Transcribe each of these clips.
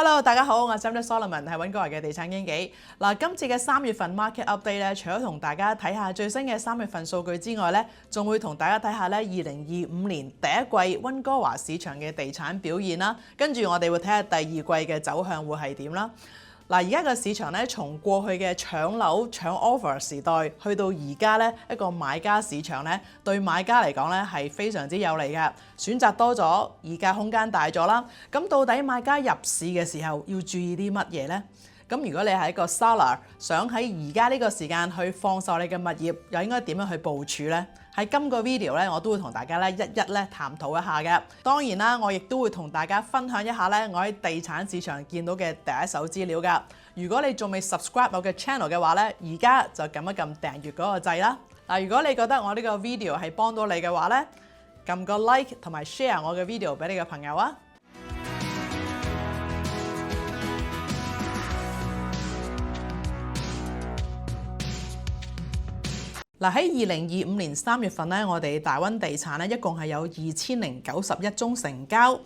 Hello， 大家好，我係 Sam Solomon， 係溫哥華嘅地產經紀。今次嘅3月份 market update 咧，除咗同大家睇下最新嘅3月份數據之外咧，仲會同大家睇下咧2025年第一季溫哥華市場嘅地產表現啦。跟住我哋會睇下第二季嘅走向會係點啦。而家個市場咧，從過去嘅搶樓搶 offer 時代，去到而家咧一個買家市場咧，對買家嚟講咧係非常之有利嘅，選擇多咗，議價空間大咗啦。咁到底買家入市嘅時候要注意啲乜嘢呢？咁如果你係一個 seller， 想喺而家呢個時間去放售你嘅物業，又應該點樣去部署呢？喺今個 video 咧，我都會同大家咧一一咧探討一下嘅。當然啦，我亦都會同大家分享一下咧我喺地產市場見到嘅第一手資料㗎。如果你仲未 subscribe 我嘅 channel 嘅話咧，而家就撳一撳訂閱嗰個掣啦。如果你覺得我呢個 video 係幫到你嘅話咧，撳個 like 同埋 share 我嘅 video 俾你嘅朋友啊！喺2025年3月份咧，我哋大溫地產咧一共係有2091宗成交。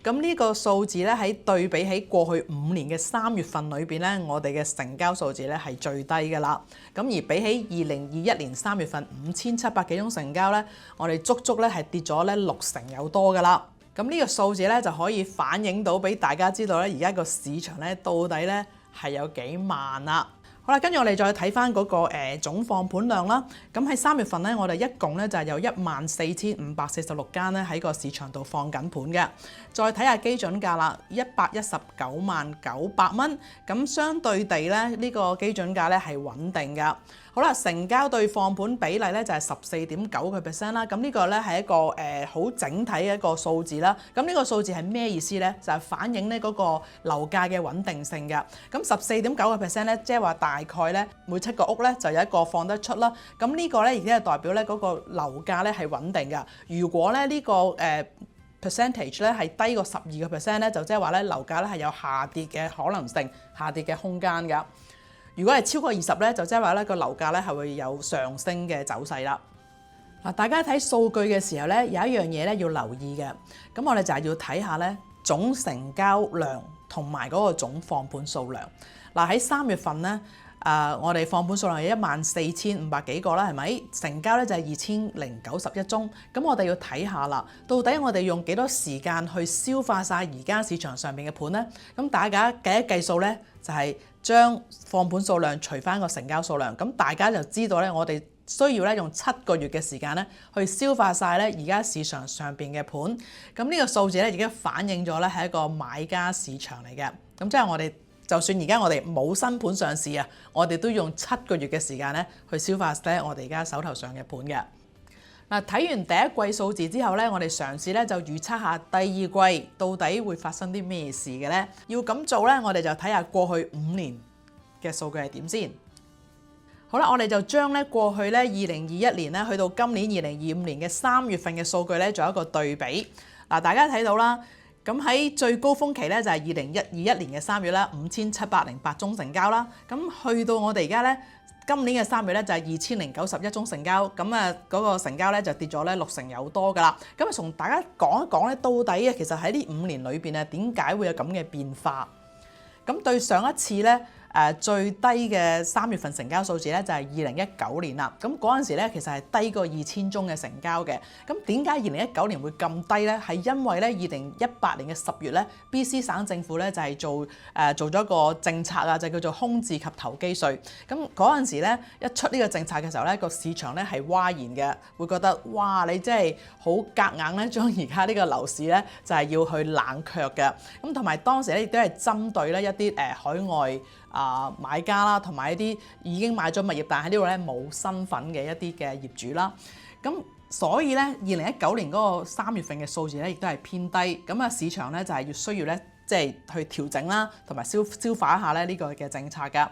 咁呢個數字咧喺對比起過去5年嘅3月份裏邊咧，我哋嘅成交數字咧係最低㗎啦。咁而比起2021年3月份5700幾宗成交咧，我哋足足咧係跌咗咧60%有多㗎啦。咁呢個數字咧就可以反映到俾大家知道咧，而家個市場咧到底咧係有幾慢啦。好啦，跟住我哋再睇翻嗰個總放盤量啦。咁喺3月份咧，我哋一共咧就係有14546間咧喺個市場度放緊盤嘅。再睇下基準價啦，1199000蚊。咁相對地咧，呢個基準價咧係穩定㗎。好啦，成交對放盤比例咧就係14.9%啦。咁呢個咧係一個好整體嘅一個數字啦。咁呢個數字係咩意思咧？就係反映咧嗰個樓價嘅穩定性㗎。咁14.9%咧，即係話大概咧每7個屋咧就有一個放得出啦。咁呢個咧亦都係代表咧嗰個樓價咧係穩定㗎。如果咧呢個percentage 咧係低過12% 咧，就即係話咧樓價咧係有下跌嘅可能性、下跌嘅空間㗎。如果係超過20咧，就即係話咧個樓價咧係會有上升嘅走勢啦。大家睇數據嘅時候咧，有一樣嘢咧要留意嘅。咁我哋就係要睇下咧總成交量同埋嗰個總放盤數量。喺3月份咧，我哋放盤數量係14500幾個啦，係咪？成交咧就係2091宗。咁我哋要睇下啦，到底我哋用幾多時間去消化晒而家市場上面嘅盤咧？咁大家計一計數咧，就係將放盤數量除翻個成交數量，咁大家就知道咧，我哋需要咧用7個月嘅時間咧去消化晒咧而家市場上邊嘅盤。咁呢個數字咧已經反映咗咧係一個買家市場嚟嘅。咁即係我哋就算而家我哋冇新盤上市啊，我哋都用7個月嘅時間咧去消化咧我哋而家手頭上嘅盤嘅。睇完第一季數字之後咧，我哋嘗試咧就預測下第二季到底會發生啲咩事嘅咧。要咁做咧，我哋就睇下過去5年嘅數據係點先。好啦，我哋就將咧過去咧2021年咧去到今年2025年嘅3月份嘅數據咧做一個對比。大家睇到啦，咁喺最高峰期咧就係2021年嘅3月啦，5708宗成交啦。咁去到我哋而家咧，今年嘅3月咧就係2091宗成交，咁嗰個成交咧就跌咗咧60%有多㗎啦。咁從大家講一講咧，到底其實喺呢5年裏邊點解會有咁嘅變化？咁對上一次咧最低嘅3月份成交數字咧就係2019年啦。咁嗰陣時咧其實係低過2000宗嘅成交嘅。咁點解2019年會咁低咧？係因為咧2018年嘅10月咧 BC 省政府咧就係做咗一個政策啊，就叫做空置及投機稅。咁嗰陣時咧一出呢個政策嘅時候咧，個市場咧係嘩然嘅，會覺得哇，你真係好夾硬咧將而家呢個樓市咧就係要去冷卻嘅。咁同埋當時咧亦都係針對咧一啲海外買家啦，同埋一啲已經買咗物業但係喺呢度咧冇身份嘅一啲嘅業主啦。咁所以咧2019年嗰個3月份嘅數字咧亦都係偏低。咁市場咧就係需要咧即係去調整啦，同埋消化一下咧呢個嘅政策㗎。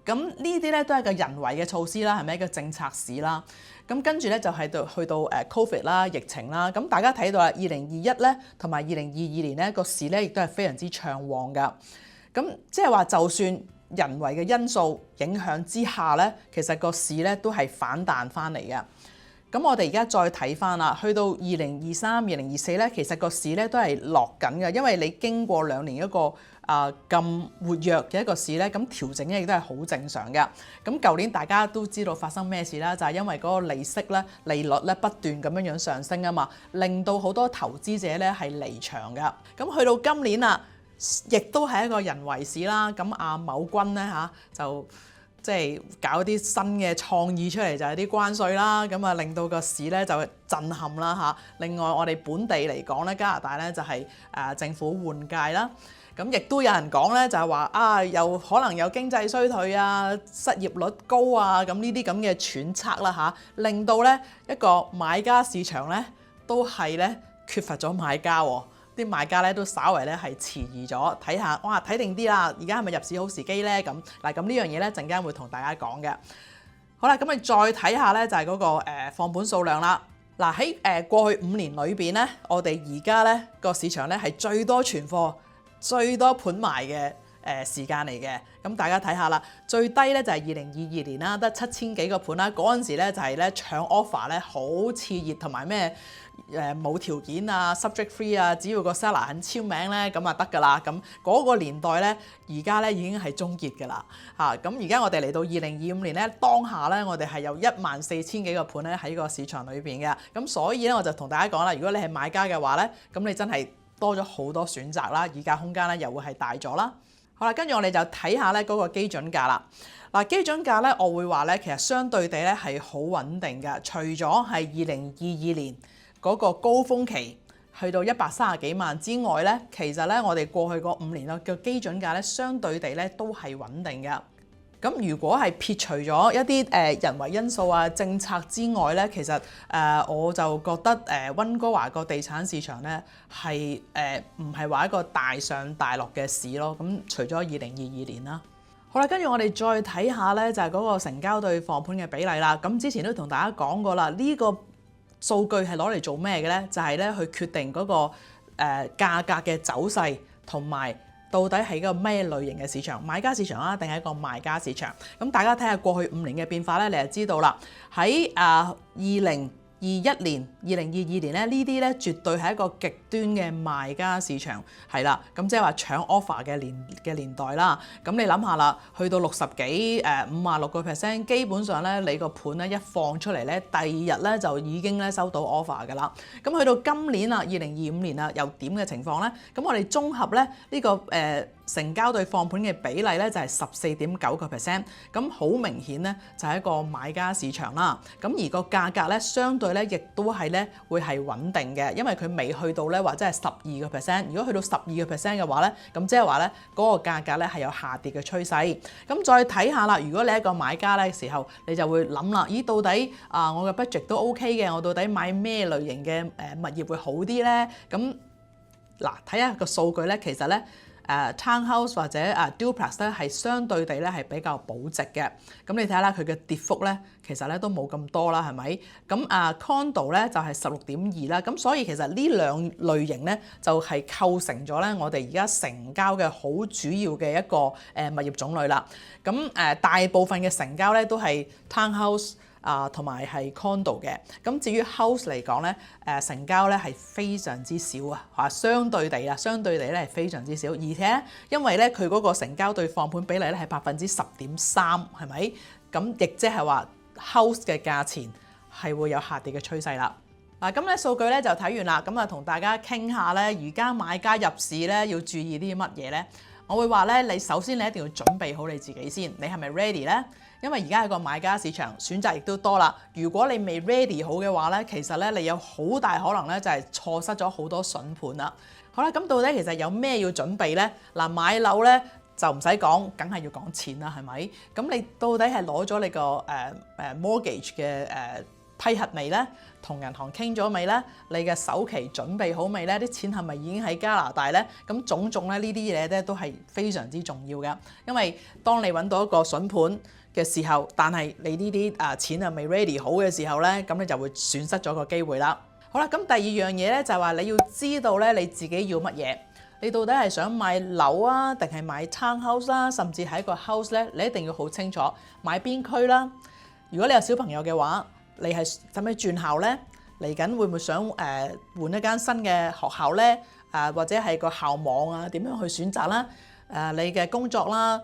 咁呢啲咧都係個人為嘅措施啦，係咪一個政策市啦？咁跟住咧就係去到Covid 啦、疫情啦。咁大家睇到啦，2021咧同埋2022年咧個市咧亦都係非常之暢旺㗎。咁即係話就算人為嘅因素影響之下咧，其實個市咧都係反彈翻嚟嘅。咁我哋而家再睇翻啦，去到2023、2024咧，其實個市咧都係落緊嘅，因為你經過2年一個咁活躍嘅一個市咧，咁調整咧亦都係好正常嘅。咁舊年大家都知道發生咩事啦，就係因為嗰個利息咧、利率咧不斷咁樣上升啊嘛，令到好多投資者咧係離場嘅。咁去到今年啊，亦都係一個人為市啦。咁阿某君咧就即係搞啲新嘅創意出嚟，就係啲關稅啦，咁啊令到個市咧就震撼啦嚇。另外我哋本地嚟講咧，加拿大咧就係政府換屆啦，咁亦都有人講咧就係話又可能有經濟衰退啊、失業率高啊，咁呢啲咁嘅揣測啦嚇，令到咧一個買家市場咧都係咧缺乏咗買家喎。啲買家咧都稍為咧係遲疑咗，睇下睇定啲啦，而家係咪入市好時機咧？咁呢樣嘢咧陣間會同大家講嘅。好啦，咁你再睇下咧就係嗰個放盤數量啦。嗱喺過去5年裏邊咧，我哋而家咧個市場咧係最多存貨、最多盤賣嘅時間嚟嘅。咁大家睇下啦，最低咧就係2022年啦，得7000幾個盤啦。嗰陣時咧就係咧搶 offer 咧好熾熱，同埋咩？冇條件啊 subject free 啊，只要個 seller 肯簽名咧，咁啊得㗎啦。咁嗰個年代咧，而家咧已經係終結㗎啦嚇。咁而家我哋嚟到2025年咧，當下咧我哋係有14000幾個盤咧喺個市場裏邊嘅。咁所以咧我就同大家講啦，如果你係買家嘅話咧，咁你真係多咗好多選擇啦，議價空間咧又會係大咗啦。好啦，跟住我哋就睇下咧嗰個基準價啦。嗱，基準價咧，我會話咧其實相對地咧係好穩定㗎，除咗係2022年嗰個高峰期去到130幾萬之外咧，其實咧我哋過去嗰5年嘅基準價咧，相對地咧都係穩定嘅。咁如果係撇除咗一啲人為因素啊、政策之外咧，其實我就覺得溫哥華個地產市場咧係唔係話一個大上大落嘅市咯。咁除咗2022年啦，好啦，跟住我哋再睇下咧就係嗰個成交對放盤嘅比例啦。咁之前都同大家講過啦，呢個數據係攞嚟做咩嘅咧？就係咧去決定嗰個價格嘅走勢，同埋到底係一個咩類型嘅市場，買家市場啊，定係一個賣家市場？咁大家睇下過去5年嘅變化咧，你就知道啦。喺2021年、2022年咧，呢啲咧絕對係一個極端嘅賣家市場，係啦。咁即係話搶 offer 嘅年代啦。咁你諗下啦，去到60幾56%，基本上咧你個盤咧一放出嚟咧，第二日咧就已經咧收到 offer 㗎啦。咁去到今年啦，2025年啦，又點嘅情況咧？咁我哋綜合咧呢個成交對放盤嘅比例咧就係14.9%，咁好明顯咧就係一個買家市場啦。咁而個價格咧相對咧亦都係咧會係穩定嘅，因為佢未去到咧或者係12%。如果去到12%嘅話咧，咁即係話咧嗰個價格咧係有下跌嘅趨勢。咁再睇下啦，如果你係一個買家咧嘅時候，你就會諗啦，咦到底我嘅 budget 都 OK 嘅，我到底買咩類型嘅物業會好啲咧？咁嗱睇下個數據咧，其實咧。townhouse 或者duplex 咧係相對地咧係比較保值嘅。咁你睇下啦，佢嘅跌幅咧其實咧都冇咁多啦，係咪？咁condo 咧就係16.2啦。咁所以其實呢兩類型咧就係構成咗咧我哋而家成交嘅好主要嘅一個物業種類啦。咁大部分嘅成交咧都係 townhouse。同埋係 condo 嘅。咁至於 house 嚟講咧，成交咧係非常之少啊，相對地咧係非常之少，而且因為咧佢嗰個成交對放盤比例咧係10.3%，係咪？咁亦即係話 house 嘅價錢係會有下跌嘅趨勢啦。嗱，咁咧數據咧就睇完啦，咁啊同大家傾下咧，而家買家入市咧要注意啲乜嘢咧？我會話咧，你首先你一定要準備好你自己先，你係咪 ready 咧？因為而家係個買家市場，選擇亦都多啦。如果你未 ready 好嘅話咧，其實咧你有好大可能咧就係錯失咗好多筍盤啦。好啦，咁到底其實有咩要準備咧？嗱，買樓咧就唔使講，梗係要講錢啦，係咪？咁你到底係攞咗你個mortgage 嘅批核未咧？同銀行傾咗未咧？你嘅首期準備好未咧？啲錢係咪已經喺加拿大咧？咁種種咧呢啲嘢咧都係非常之重要嘅，因為當你揾到一個筍盤嘅時候，但係你呢啲錢啊未 ready 好嘅時候咧，咁你就會損失咗個機會啦。好啦，咁第二樣嘢咧就係話你要知道咧你自己要乜嘢，你到底係想買樓啊，定係買 townhouse 啦，甚至係一個 house 咧，你一定要好清楚買邊區啦。如果你有小朋友嘅話，你係使唔使轉校呢？嚟緊會唔會想換一間新嘅學校呢？或者係個校網啊點樣去選擇啦？你嘅工作啦，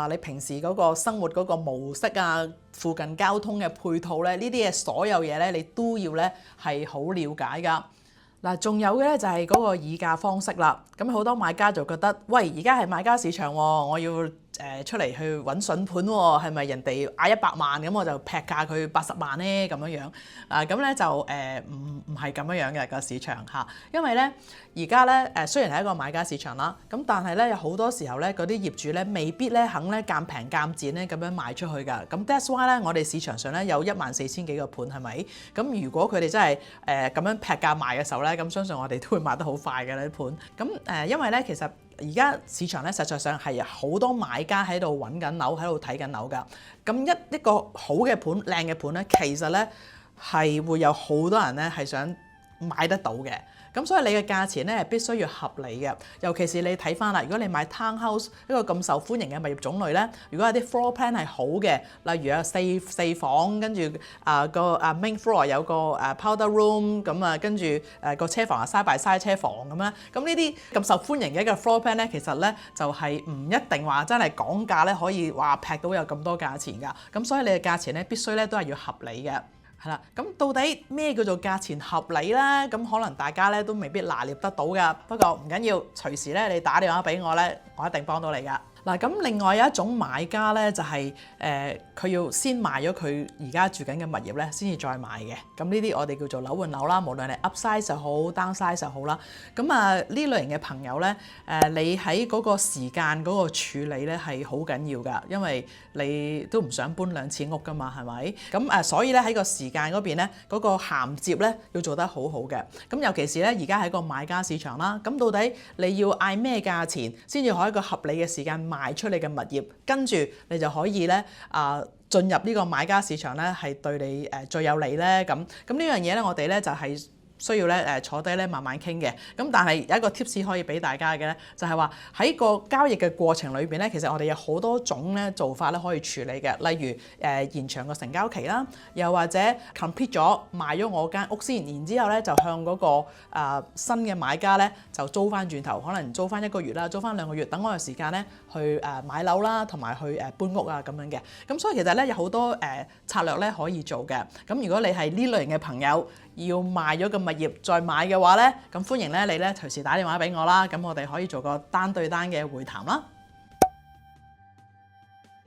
你平時嗰個生活嗰個模式啊，附近交通嘅配套咧，呢啲嘢所有嘢咧，你都要咧係好了解㗎。嗱，仲有嘅咧就係嗰個議價方式啦。咁好多買家就覺得，喂，而家係買家市場喎，我要出嚟去揾筍盤喎，係咪人哋嗌100萬咁我就劈價佢80萬呢？咁樣樣咁咧就唔係咁樣樣嘅個市場嚇，因為咧而家咧雖然係一個買家市場啦，咁但係咧有好多時候咧嗰啲業主咧未必咧肯咧賤平賤賤咧咁樣賣出去㗎。咁 that's why 咧我哋市場上咧有14000幾個盤係咪？咁如果佢哋真係咁樣劈價賣嘅時候咧，咁相信我哋都會賣得好快嘅呢啲盤。咁因為咧其實而家市場咧實際上係好多買家喺度揾緊樓，喺度睇緊樓㗎。咁一個好嘅盤、靚嘅盤咧，其實咧係會有好多人咧係想買得到嘅。咁所以你嘅價錢咧係必須要合理嘅，尤其是你睇翻啦，如果你買 townhouse 一個咁受歡迎嘅物業種類咧，如果有啲 floor plan 係好嘅，例如有四房，跟住個main floor 有個powder room，咁跟住個車房side by side 車房咁啦，咁呢啲咁受歡迎嘅一個 floor plan 咧，其實咧就係唔一定話真係講價咧可以話劈到有咁多價錢㗎，咁所以你嘅價錢咧必須咧都係要合理嘅。係啦，咁到底咩叫做價錢合理咧？咁可能大家咧都未必拿捏得到㗎。不過唔緊要，隨時咧你打電話俾我咧，我一定幫到你㗎。嗱，咁另外有一種買家咧，就係佢要先賣咗佢而家住緊嘅物業咧，先至再買嘅。咁呢啲我哋叫做樓換樓啦，無論係 upsize 就好 ，downsize 就好啦。咁呢類型嘅朋友咧，你喺嗰個時間嗰個處理咧係好緊要㗎，因為你都唔想搬2次屋㗎嘛，係咪？咁所以咧喺個時間嗰邊咧，嗰個銜接咧要做得好好嘅。咁尤其是咧而家喺個買家市場啦，咁到底你要嗌咩價錢先至可以一個合理嘅時間賣出你嘅物業，跟住你就可以咧進入呢個買家市場咧，係對你最有利咧。咁呢樣嘢咧，我哋咧就係需要咧坐低咧慢慢傾嘅。咁但係有一個 tips 可以俾大家嘅咧，就係話喺個交易嘅過程裏邊咧，其實我哋有好多種咧做法咧可以處理嘅。例如延長個成交期啦，又或者 complete 咗賣咗我間屋先，然之後咧就向嗰個新嘅買家咧就租翻轉頭，可能租翻1個月啦，租翻2個月，等我有時間咧去買樓啦，同埋去搬屋啊咁樣嘅。咁所以其實咧有好多策略咧可以做嘅。咁如果你係呢類型嘅朋友，要賣咗個物業再買嘅話咧，咁歡迎咧你咧隨時打電話俾我啦，咁我哋可以做個單對單嘅會談啦。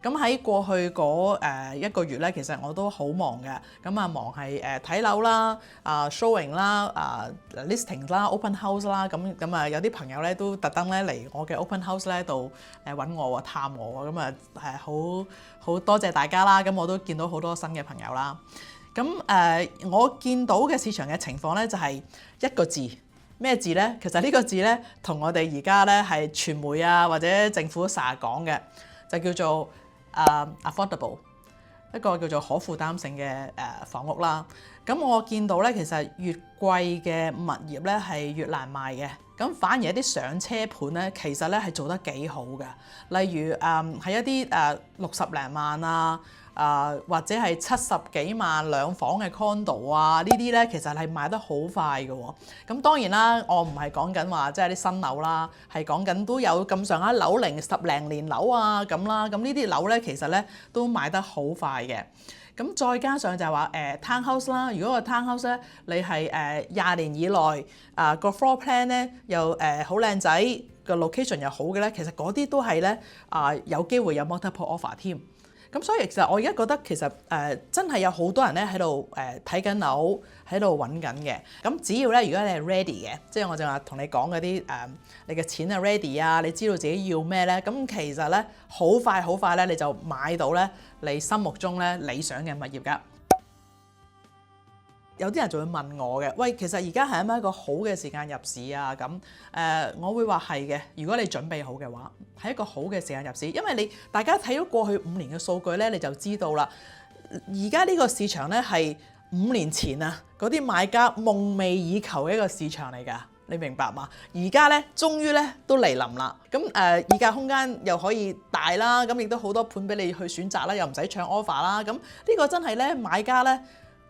咁喺過去嗰1個月咧，其實我都好忙嘅。咁忙係睇樓啦、showing 啦、listing 啦、open house 啦。咁有啲朋友咧都特登咧嚟我嘅 open house 咧度揾我喎、探我喎。咁好多謝大家啦。咁我都見到好多新嘅朋友啦。咁我見到嘅市場嘅情況咧，就係一個字，咩字咧？其實呢個字咧，同我哋而家咧係傳媒啊或者政府成日講嘅，就叫做affordable， 一個叫做可負擔性嘅房屋啦。咁我見到咧，其實越貴嘅物業咧係越難賣嘅。咁反而一啲上車盤咧，其實咧係做得幾好嘅。例如係一啲60零萬啊。或者係70幾萬兩房嘅 condo 啊，呢啲咧其實係賣得好快嘅喎。咁當然啦，我唔係講緊話即係啲新樓啦，係講緊都有咁上下樓齡10零年樓啊咁啦。咁呢啲樓咧其實咧都賣得好快嘅。咁再加上就係話townhouse 啦，如果個 townhouse 咧你係20年以內個 floor plan 咧又好靚仔，個 location 又好嘅咧，其實嗰啲都係咧有機會有 multiple offer 添。咁所以其實我而家覺得其實真係有好多人咧喺度睇緊樓，喺度揾緊嘅。咁只要咧，如果你係 ready 嘅，即係我就話同你講嗰啲你嘅錢係 ready 啊，你知道自己要咩咧，咁其實咧好快咧你就買到咧你心目中咧理想嘅物業㗎。有啲人就會問我嘅，喂，其實而家係咪一個好嘅時間入市啊？咁我會話係嘅。如果你準備好嘅話，係一個好嘅時間入市，因為大家睇咗過去5年嘅數據咧，你就知道啦。而家呢個市場咧係5年前啊嗰啲買家夢寐以求嘅一個市場嚟㗎，你明白嗎？而家咧終於咧都嚟臨啦。咁議價空間又可以大啦，咁亦都好多盤俾你去選擇啦，又唔使搶 offer 啦。咁呢個真係咧買家咧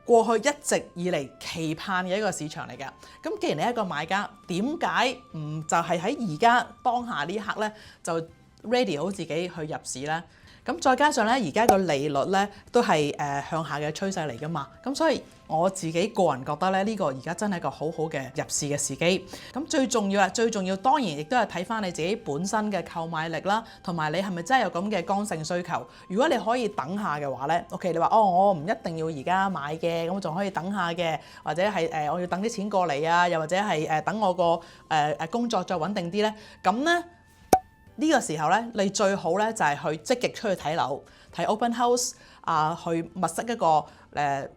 過去一直以嚟期盼嘅一個市場嚟嘅。咁既然你係一個買家，點解唔就係喺而家當下呢刻咧就 ready 好自己去入市咧？咁再加上咧，而家個利率咧都係向下嘅趨勢嚟噶嘛，咁所以我自己個人覺得咧，呢個而家真係一個好好嘅入市嘅時機。咁最重要當然亦都係睇翻你自己本身嘅購買力啦，同埋你係咪真係有咁嘅剛性需求？如果你可以等下嘅話咧，OK， 你話我唔一定要而家買嘅，咁我仲可以等下嘅，或者係我要等啲錢過嚟啊，又或者係等我個工作再穩定啲咧，咁咧。呢個時候咧，你最好咧就係去積極出去睇樓，睇 open house 去物色一個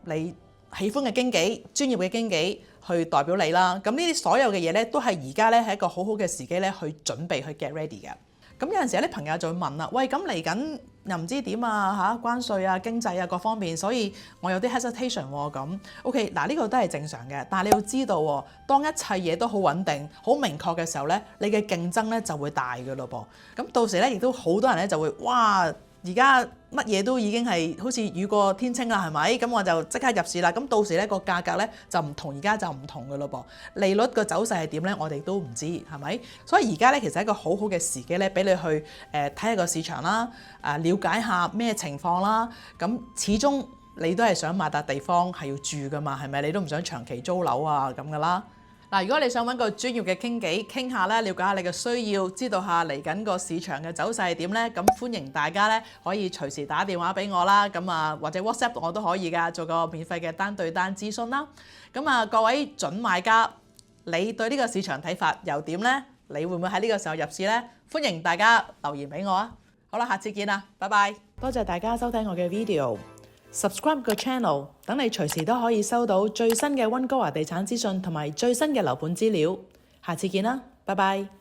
你喜歡嘅經紀、專業嘅經紀去代表你啦。咁呢啲所有嘅嘢咧，都係而家咧係一個好好嘅時機咧，去準備去 get ready 嘅。咁有陣時有啲朋友就會問啦，喂，咁嚟緊又唔知點啊關稅啊、經濟啊各方面，所以我有啲 hesitation 喎咁。OK， 嗱呢個都係正常嘅，但係你要知道喎，當一切嘢都好穩定、好明確嘅時候咧，你嘅競爭咧就會大嘅咯噃。咁到時咧亦都好多人咧就會哇！而家乜嘢都已經係好似雨過天晴啦，係咪？咁我就即刻入市啦。咁到時咧個價格咧就唔同而家就唔同嘅咯噃。利率個走勢係點咧？我哋都唔知係咪？所以而家咧其實係一個好好嘅時機咧，俾你去睇下個市場啦，了解下咩情況啦。咁始終你都係想買笪地方係要住噶嘛，係咪？你都唔想長期租樓啊咁噶啦。嗱，如果你想揾個專業嘅傾偈傾下咧，了解下你嘅需要，知道下嚟緊個市場嘅走勢係點咧，咁歡迎大家咧可以隨時打電話俾我啦，咁或者 WhatsApp 我都可以噶，做個免費嘅單對單諮詢啦。咁各位準買家，你對呢個市場睇法又點咧？你會唔會喺呢個時候入市咧？歡迎大家留言俾我啊！好啦，下次見啦，拜拜！多謝大家收睇我嘅 video。subscribe 個 channel， 等你隨時都可以收到最新嘅溫哥華地產資訊同埋最新嘅樓盤資料。下次見啦，拜拜。